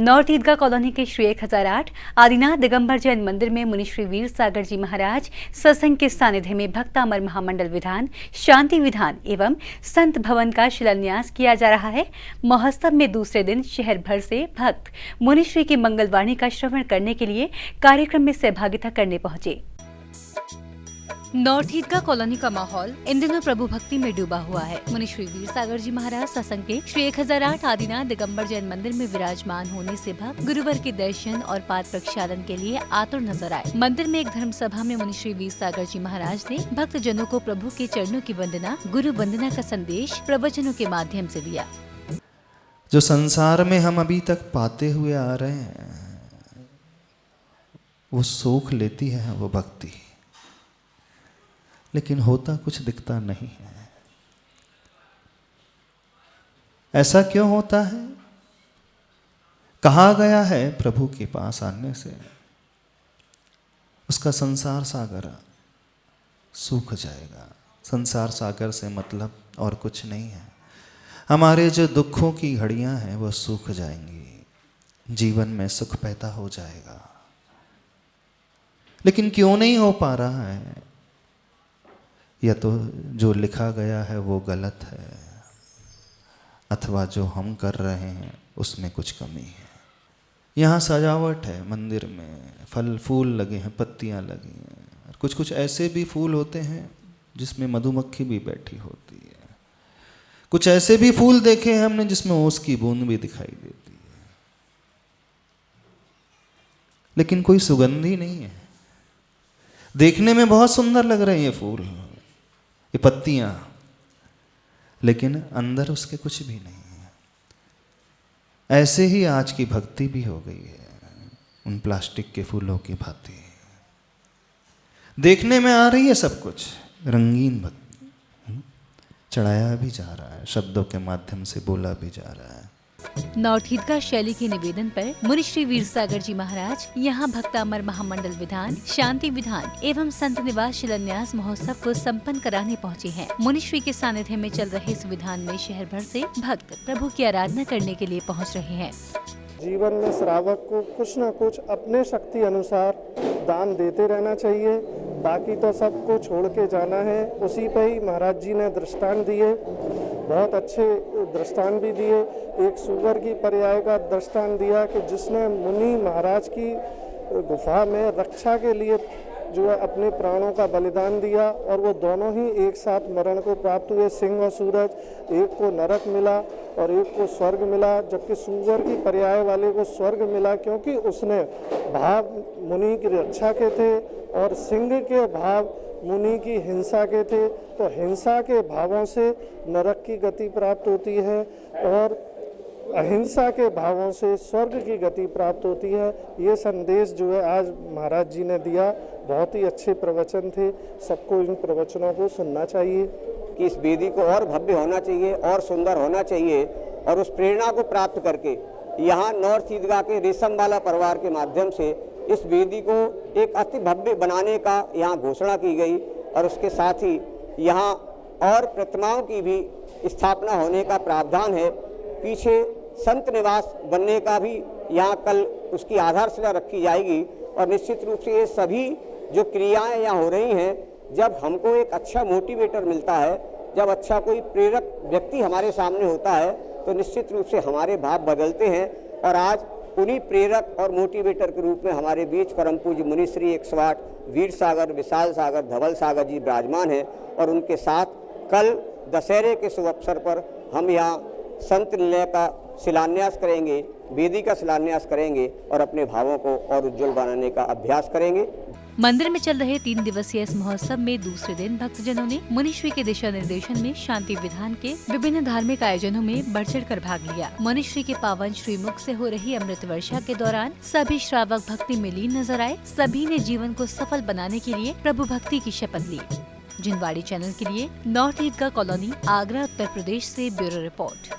North ईदगाह colony के श्री 1008 आदिनाथ दिगंबर जैन मंदिर में मुनि श्री वीर सागर जी महाराज सत्संग के सानिध्य में भक्त अमर महामंडल विधान, शांति विधान एवं संत भवन का शिलान्यास किया जा रहा है। महोत्सव में दूसरे दिन शहर भर से भक्त मुनि श्री की मंगलवाणी का श्रवण करने के लिए कार्यक्रम में सहभागिता करने पहुंचे। नॉर्थ ईदगाह कॉलोनी का माहौल इन दिनों प्रभु भक्ति में डूबा हुआ है। मुनि श्री वीर सागर जी महाराज सत्संग के श्री 1008 आदिनाथ दिगंबर जैन मंदिर में विराजमान होने से भक्त गुरुवर के दर्शन और पाद प्रक्षालन के लिए आतुर नजर आए। मंदिर में एक धर्म सभा में मुनि श्री वीर सागर जी महाराज ने भक्त जनों को प्रभु के चरणों की वंदना, गुरु वंदना का संदेश प्रवचनों के माध्यम से दिया। जो संसार में हम अभी तक पाते हुए आ रहे हैं, वो सुख लेती है वो भक्ति, लेकिन होता कुछ दिखता नहीं है। ऐसा क्यों होता है? कहा गया है प्रभु के पास आने से उसका संसार सागर सूख जाएगा। संसार सागर से मतलब और कुछ नहीं है। हमारे जो दुखों की घड़ियां हैं वो सूख जाएंगी, जीवन में सुख पैदा हो जाएगा। लेकिन क्यों नहीं हो पा रहा है? या तो जो लिखा गया है वो गलत है, अथवा जो हम कर रहे हैं उसमें कुछ कमी है। यहाँ सजावट है, मंदिर में फल फूल लगे हैं, पत्तियाँ लगी हैं। कुछ कुछ ऐसे भी फूल होते हैं जिसमें मधुमक्खी भी बैठी होती है। कुछ ऐसे भी फूल देखे हैं हमने जिसमें ओस की बूंद भी दिखाई देती है, लेकिन कोई सुगंध ही नहीं है। देखने में बहुत सुंदर लग रहे हैं ये फूल, ये पत्तियां, लेकिन अंदर उसके कुछ भी नहीं है। ऐसे ही आज की भक्ति भी हो गई है, उन प्लास्टिक के फूलों की भांति। देखने में आ रही है सब कुछ, रंगीन भक्ति, चढ़ाया भी जा रहा है, शब्दों के माध्यम से बोला भी जा रहा है। नॉर्थ ईदगाह शैली के निवेदन पर मुनि श्री वीर सागर जी महाराज यहाँ भक्त अमर महामंडल विधान, शांति विधान एवं संत निवास शिलान्यास महोत्सव को संपन्न कराने पहुँचे हैं। मुनि श्री के सानिध्य में चल रहे इस विधान में शहर भर से भक्त प्रभु की आराधना करने के लिए पहुँच रहे हैं। जीवन में श्रावक को कुछ न कुछ अपने शक्ति अनुसार दान देते रहना चाहिए। बाकी तो सबको छोड़ के जाना है। उसी पे ही महाराज जी ने दृष्टांत दिए, बहुत अच्छे दृष्टांत भी दिए। एक सूअर की पर्याय का दृष्टांत दिया कि जिसने मुनि महाराज की गुफा में रक्षा के लिए जो है अपने प्राणों का बलिदान दिया, और वो दोनों ही एक साथ मरण को प्राप्त हुए। सिंह और सूरज, एक को नरक मिला और एक को स्वर्ग मिला, जबकि सूअर की पर्याय वाले को स्वर्ग मिला, क्योंकि उसने भाव मुनि की रक्षा के थे और सिंह के भाव मुनि की हिंसा के थे। तो हिंसा के भावों से नरक की गति प्राप्त होती है और अहिंसा के भावों से स्वर्ग की गति प्राप्त होती है। ये संदेश जो है आज महाराज जी ने दिया, बहुत ही अच्छे प्रवचन थे। सबको इन प्रवचनों को सुनना चाहिए कि इस वेदी को और भव्य होना चाहिए और सुंदर होना चाहिए, और उस प्रेरणा को प्राप्त करके यहाँ नॉर्थ ईदगाह के रेशमवाला परिवार के माध्यम से इस वेदी को एक अति भव्य बनाने का यहाँ घोषणा की गई, और उसके साथ ही यहाँ और प्रतिमाओं की भी स्थापना होने का प्रावधान है। पीछे संत निवास बनने का भी यहाँ कल उसकी आधारशिला रखी जाएगी, और निश्चित रूप से ये सभी जो क्रियाएं यहाँ हो रही हैं, जब हमको एक अच्छा मोटिवेटर मिलता है, जब अच्छा कोई प्रेरक व्यक्ति हमारे सामने होता है, तो निश्चित रूप से हमारे भाव बदलते हैं। और आज उन्हीं प्रेरक और मोटिवेटर के रूप में हमारे बीच परम पूज्य मुनि श्री 108 वीर सागर, विशाल सागर, धवल सागर जी विराजमान हैं, और उनके साथ कल दशहरे के शुभ अवसर पर हम यहाँ संत निलय का शिलान्यास करेंगे, वेदी का शिलान्यास करेंगे और अपने भावों को और उज्जवल बनाने का अभ्यास करेंगे। मंदिर में चल रहे 3 दिवसीय इस महोत्सव में दूसरे दिन भक्तजनों ने मुनि श्री के दिशा निर्देशन में शांति विधान के विभिन्न धार्मिक आयोजनों में बढ़ चढ़ कर भाग लिया। मुनि श्री के पावन श्रीमुख से हो रही अमृत वर्षा के दौरान सभी श्रावक भक्ति में लीन नजर आए। सभी ने जीवन को सफल बनाने के लिए प्रभु भक्ति की शपथ ली। जिनवाड़ी चैनल के लिए नॉर्थ ईदगाह कॉलोनी, आगरा, उत्तर प्रदेश से ब्यूरो रिपोर्ट।